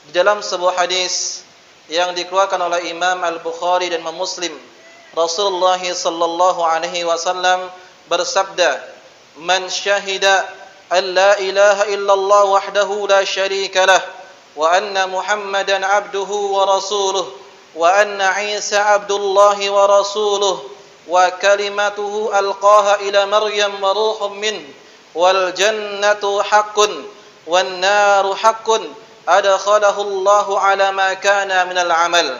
Di dalam sebuah hadis yang dikeluarkan oleh Imam Al-Bukhari dan Imam Muslim, Rasulullah sallallahu alaihi wasallam bersabda, "Man syahida an la ilaha illallah wahdahu la syarika lah wa anna Muhammadan abduhu wa rasuluh wa anna Isa abdullahi wa rasuluh wa kalimatuhu alqaha ila Maryam wa ruhum min wal jannatu haqqun wan naru haqqun adkhalahu Allahu ala ma kana minal amal."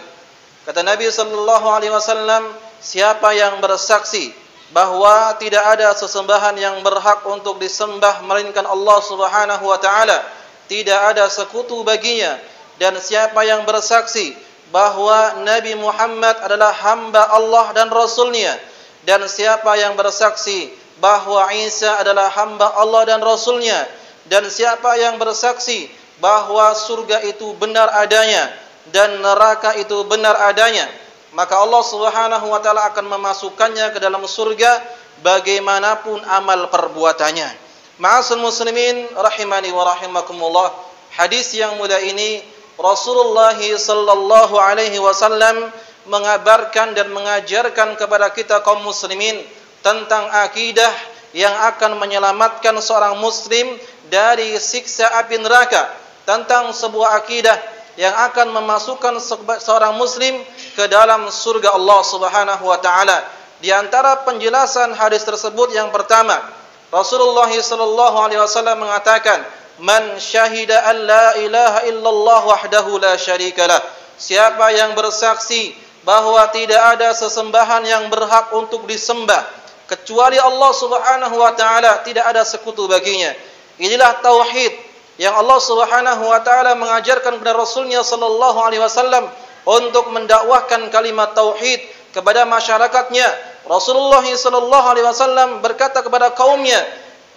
Kata Nabi sallallahu alaihi wasallam, siapa yang bersaksi bahwa tidak ada sesembahan yang berhak untuk disembah melainkan Allah Subhanahu wa taala, tidak ada sekutu baginya, dan siapa yang bersaksi bahwa Nabi Muhammad adalah hamba Allah dan Rasulnya, dan siapa yang bersaksi bahwa Isa adalah hamba Allah dan Rasulnya, dan siapa yang bersaksi bahwa surga itu benar adanya dan neraka itu benar adanya, maka Allah Subhanahu wa taala akan memasukkannya ke dalam surga bagaimanapun amal perbuatannya. Ma'asyiral muslimin rahimani wa rahimakumullah, hadis yang mulia ini Rasulullah sallallahu alaihi wasallam mengabarkan dan mengajarkan kepada kita kaum muslimin tentang akidah yang akan menyelamatkan seorang muslim dari siksa api neraka, tentang sebuah akidah yang akan memasukkan seorang muslim ke dalam surga Allah Subhanahu wa taala. Di antara penjelasan hadis tersebut yang pertama, Rasulullah sallallahu alaihi wasallam mengatakan, "Man syahida an la ilaha illallah wahdahu la syarikalah." Siapa yang bersaksi bahwa tidak ada sesembahan yang berhak untuk disembah kecuali Allah Subhanahu wa taala, tidak ada sekutu baginya. Inilah tauhid yang Allah Subhanahu wa taala mengajarkan kepada Rasulnya sallallahu alaihi wasallam untuk mendakwahkan kalimat tauhid kepada masyarakatnya. Rasulullah sallallahu alaihi wasallam berkata kepada kaumnya,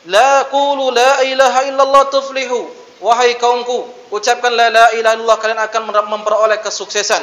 "La qulu la ilaha illallah tuflihu." Wahai kaumku, ucapkan la ilaha illallah, kalian akan memperoleh kesuksesan.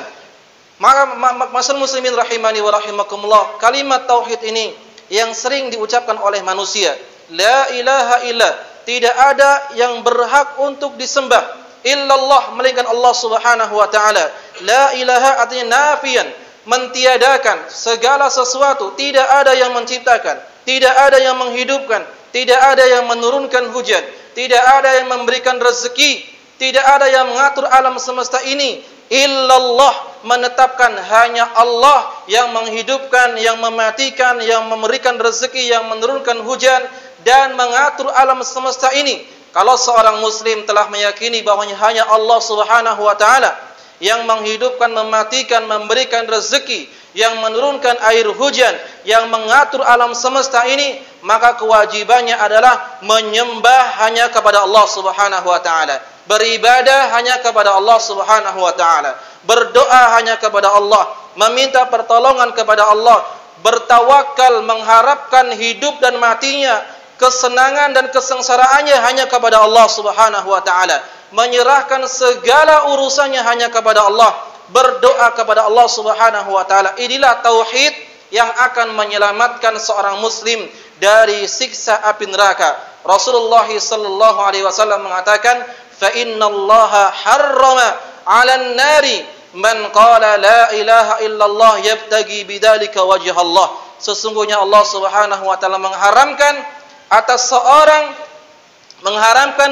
Maka masyaallah muslimin rahimani wa rahimakumullah, kalimat tauhid ini yang sering diucapkan oleh manusia. La ilaha illallah, tidak ada yang berhak untuk disembah illallah melainkan Allah Subhanahu wa taala. La ilaha artinya nafian, mentiadakan segala sesuatu, tidak ada yang menciptakan, tidak ada yang menghidupkan, tidak ada yang menurunkan hujan, tidak ada yang memberikan rezeki, tidak ada yang mengatur alam semesta ini. Illallah, menetapkan hanya Allah yang menghidupkan, yang mematikan, yang memberikan rezeki, yang menurunkan hujan dan mengatur alam semesta ini. Kalau seorang muslim telah meyakini bahwanya hanya Allah Subhanahu wa taala yang menghidupkan, mematikan, memberikan rezeki, yang menurunkan air hujan, yang mengatur alam semesta ini, maka kewajibannya adalah menyembah hanya kepada Allah Subhanahu wa taala, beribadah hanya kepada Allah Subhanahu wa taala, berdoa hanya kepada Allah, meminta pertolongan kepada Allah, bertawakal, mengharapkan hidup dan matinya, kesenangan dan kesengsaraannya hanya kepada Allah Subhanahu wa taala, menyerahkan segala urusannya hanya kepada Allah, berdoa kepada Allah Subhanahu wa taala. Inilah tauhid yang akan menyelamatkan seorang muslim dari siksa api neraka. Rasulullah sallallahu alaihi wasallam mengatakan, "Fa innallaha harrama 'alan nari man qala la ilaha illallah yabtagi bidzalika wajha Allah." Sesungguhnya Allah Subhanahu wa taala mengharamkan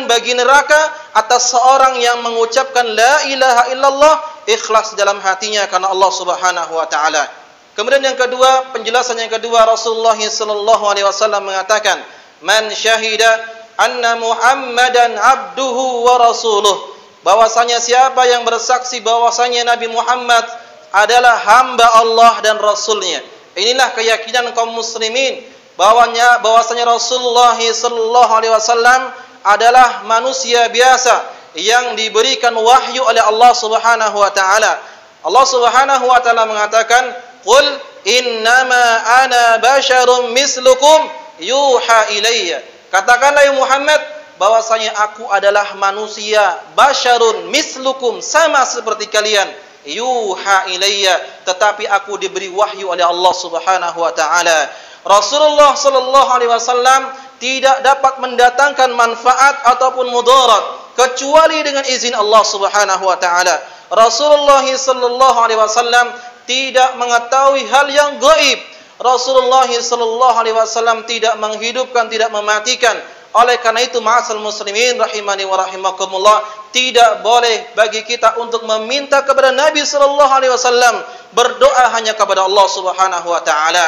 bagi neraka atas seorang yang mengucapkan la ilaha illallah ikhlas dalam hatinya karena Allah Subhanahu wa taala. Kemudian yang kedua, penjelasan yang kedua, Rasulullah sallallahu alaihi wasallam mengatakan, "Man syahida anna Muhammadan abduhu wa rasuluh." Bahwasanya siapa yang bersaksi bahwasanya Nabi Muhammad adalah hamba Allah dan Rasulnya. Inilah keyakinan kaum muslimin bahwasanya Rasulullah sallallahu alaihi wasallam adalah manusia biasa yang diberikan wahyu oleh Allah Subhanahu wa taala. Allah Subhanahu wa taala mengatakan, "Qul innama ana basyarum mislukum yuha ilayya." Katakanlah ya Muhammad bahwasanya aku adalah manusia basyarun mislukum, sama seperti kalian, yuha ilayya, tetapi aku diberi wahyu oleh Allah Subhanahu wa taala. Rasulullah sallallahu alaihi wasallam tidak dapat mendatangkan manfaat ataupun mudarat kecuali dengan izin Allah Subhanahu wa taala. Rasulullah sallallahu alaihi wasallam tidak mengetahui hal yang gaib. Rasulullah sallallahu alaihi wasallam tidak menghidupkan, tidak mematikan. Oleh karena itu, ma'asal muslimin rahimani wa rahimakumullah, tidak boleh bagi kita untuk meminta kepada Nabi sallallahu alaihi wasallam, berdoa hanya kepada Allah Subhanahu wa taala.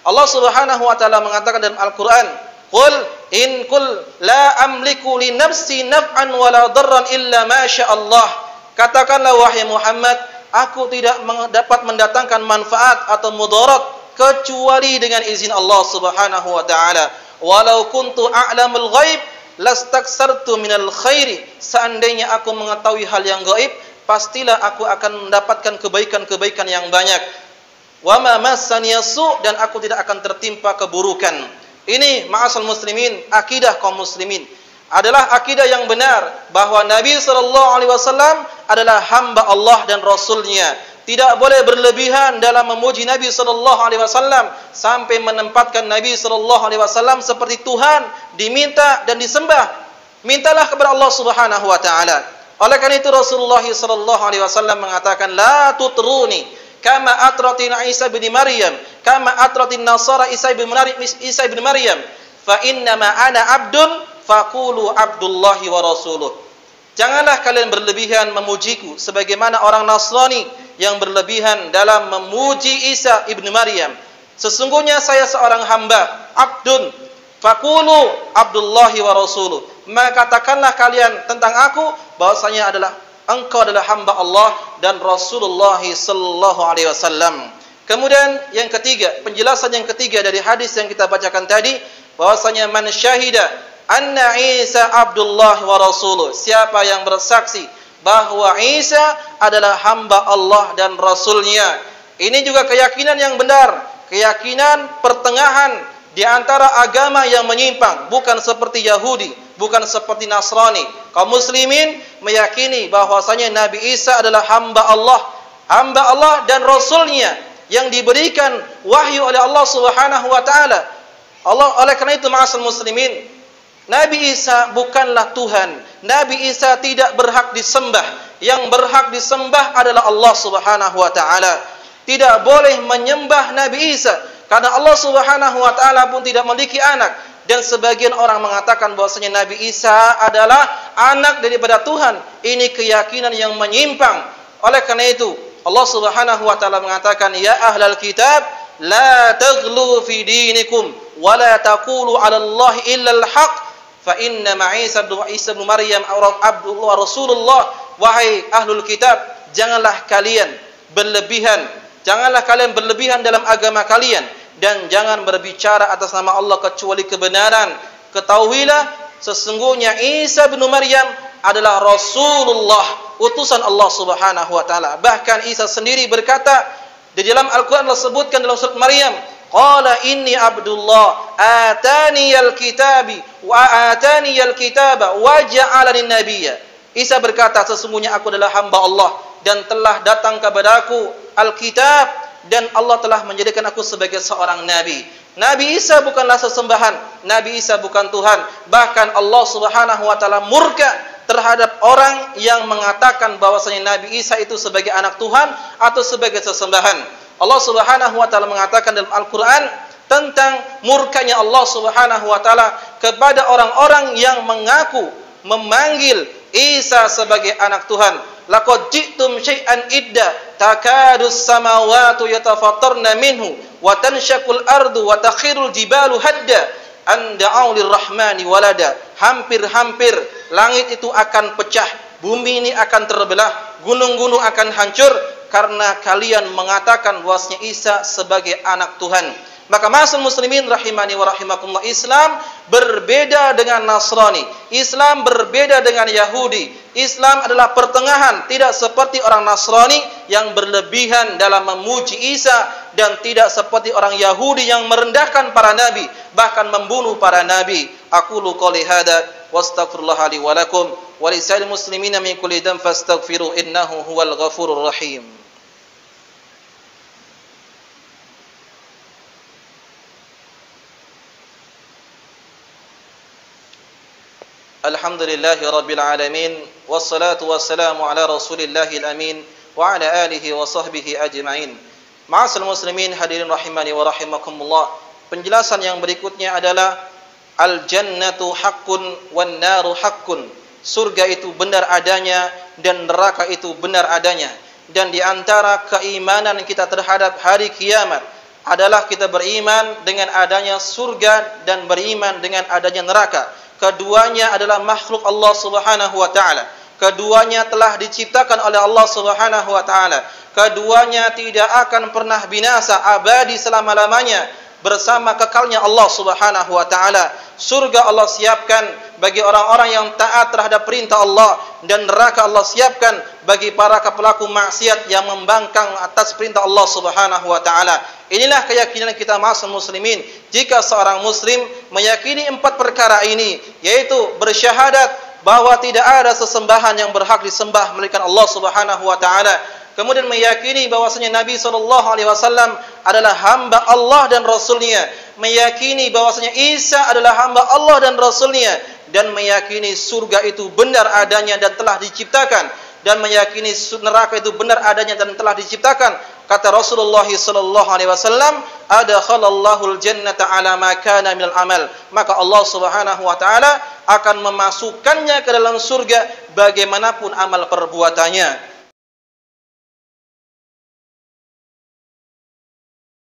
Allah Subhanahu wa taala mengatakan dalam Al-Qur'an, "Qul in kul la amliku li nafsi naf'an wala darran illa ma syaa Allah." Katakanlah wahai Muhammad, aku tidak dapat mendatangkan manfaat atau mudarat kecuali dengan izin Allah Subhanahu wa taala. Walau kuntu a'lamul ghaib lastaksartu minal khairi. Seandainya aku mengetahui hal yang gaib, pastilah aku akan mendapatkan kebaikan-kebaikan yang banyak. Wa ma massani yasu, dan aku tidak akan tertimpa keburukan. Ini ma'asal muslimin, akidah kaum muslimin. Adalah akidah yang benar bahwa Nabi sallallahu alaihi wasallam adalah hamba Allah dan Rasulnya. Tidak boleh berlebihan dalam memuji Nabi sallallahu alaihi wasallam sampai menempatkan Nabi sallallahu alaihi wasallam seperti Tuhan, diminta dan disembah. Mintalah kepada Allah Subhanahu wa taala. Oleh karena itu Rasulullah sallallahu alaihi wasallam mengatakan, "La tutruni kama atratin Isa bin Maryam, kama atratin Nasara Isa bin Maryam, fa inna ma ana abdun faqulu abdullahi wa rasuluh." Janganlah kalian berlebihan memujiku sebagaimana orang Nasrani yang berlebihan dalam memuji Isa ibn Maryam. Sesungguhnya saya seorang hamba, abdun, faqulu abdullahi wa rasuluh. Maka katakanlah kalian tentang aku bahwasanya engkau adalah hamba Allah dan Rasulullah sallallahu alaihi wasallam. Kemudian yang ketiga, penjelasan yang ketiga dari hadis yang kita bacakan tadi, bahwasanya man syahida anna Isa abdullah wa rasuluh. Siapa yang bersaksi bahwa Isa adalah hamba Allah dan Rasulnya. Ini juga keyakinan yang benar, keyakinan pertengahan di antara agama yang menyimpang, bukan seperti Yahudi, bukan seperti Nasrani. Kaum muslimin meyakini bahwasanya Nabi Isa adalah hamba Allah dan Rasulnya yang diberikan wahyu oleh Allah Subhanahu wa taala. Oleh karena itu ma'asal muslimin, Nabi Isa bukanlah Tuhan. Nabi Isa tidak berhak disembah. Yang berhak disembah adalah Allah Subhanahu wa taala. Tidak boleh menyembah Nabi Isa karena Allah Subhanahu wa taala pun tidak memiliki anak, dan sebagian orang mengatakan bahwasanya Nabi Isa adalah anak daripada Tuhan. Ini keyakinan yang menyimpang. Oleh karena itu Allah Subhanahu wa taala mengatakan, "Ya ahlal kitab, la taghlu fi dinikum wa la taqulu 'ala Allahi illa al-haq." Fa inna Isa bin Maryam Abdullah Rasulullah. Wahai ahlul kitab, janganlah kalian berlebihan dalam agama kalian, dan jangan berbicara atas nama Allah kecuali kebenaran. Ketahuilah sesungguhnya Isa bin Maryam adalah Rasulullah, utusan Allah Subhanahu wa taala. Bahkan Isa sendiri berkata di dalam Al-Qur'an disebutkan dalam surat Maryam, qala inni abdullah ataniyal kitaba wa ja'alani nabiyya. Isa berkata, sesungguhnya aku adalah hamba Allah dan telah datang kepadaku Alkitab, dan Allah telah menjadikan aku sebagai seorang nabi. Nabi Isa bukanlah sesembahan, Nabi Isa bukan Tuhan. Bahkan Allah Subhanahu wa taala murka terhadap orang yang mengatakan bahwasanya Nabi Isa itu sebagai anak Tuhan atau sebagai sesembahan. Allah Subhanahu wa taala mengatakan dalam Al-Qur'an tentang murkanya Allah Subhanahu wa taala kepada orang-orang yang memanggil Isa sebagai anak Tuhan. Laqad ji'tum syai'an idda takadus samawati yatafattarna minhu wa tanshaqul ardu wa takhirul jibalu hadda an da'u lirrahmani walada. Hampir-hampir langit itu akan pecah, bumi ini akan terbelah, gunung-gunung akan hancur karena kalian mengatakan bahwasanya Isa sebagai anak Tuhan. Maka ma'asyiral muslimin rahimani wa rahimakumullah, Islam berbeda dengan Nasrani. Islam berbeda dengan Yahudi. Islam adalah pertengahan, tidak seperti orang Nasrani yang berlebihan dalam memuji Isa, dan tidak seperti orang Yahudi yang merendahkan para nabi, bahkan membunuh para nabi. Aqulu qouli hadza wastaghfirullah li wa lakum wa lisa'il muslimina min kulli dhanbin fastaghfiru innahu huwal ghafurur rahim. Alhamdulillahi rabbil alamin, wassalatu wassalamu ala Rasulillahil amin wa ala alihi wa sahbihi ajma'in. Ma'asal muslimin hadirin rahimani wa rahimakumullah. Penjelasan yang berikutnya adalah al-jannatu haqqun wan naru haqqun. Surga itu benar adanya dan neraka itu benar adanya. Dan di antara keimanan kita terhadap hari kiamat adalah kita beriman dengan adanya surga dan beriman dengan adanya neraka. Keduanya adalah makhluk Allah Subhanahu wa taala. Keduanya telah diciptakan oleh Allah Subhanahu wa taala. Keduanya tidak akan pernah binasa, abadi selama-lamanya bersama kekalnya Allah Subhanahu wa taala. Surga Allah siapkan bagi orang-orang yang taat terhadap perintah Allah, dan neraka Allah siapkan bagi para pelaku maksiat yang membangkang atas perintah Allah Subhanahu wa taala. Inilah keyakinan kita ma'asyiral muslimin. Jika seorang muslim meyakini 4 perkara ini, yaitu bersyahadat bahwa tidak ada sesembahan yang berhak disembah melainkan Allah Subhanahu wa taala, kemudian meyakini bahwasanya Nabi SAW adalah hamba Allah dan Rasulnya, meyakini bahwasanya Isa adalah hamba Allah dan Rasulnya, dan meyakini surga itu benar adanya dan telah diciptakan, dan meyakini neraka itu benar adanya dan telah diciptakan. Kata Rasulullah SAW, adakhalallahu al-jannata ala ma kana minal amal. Maka Allah Subhanahu wa taala akan memasukkannya ke dalam surga bagaimanapun amal perbuatannya.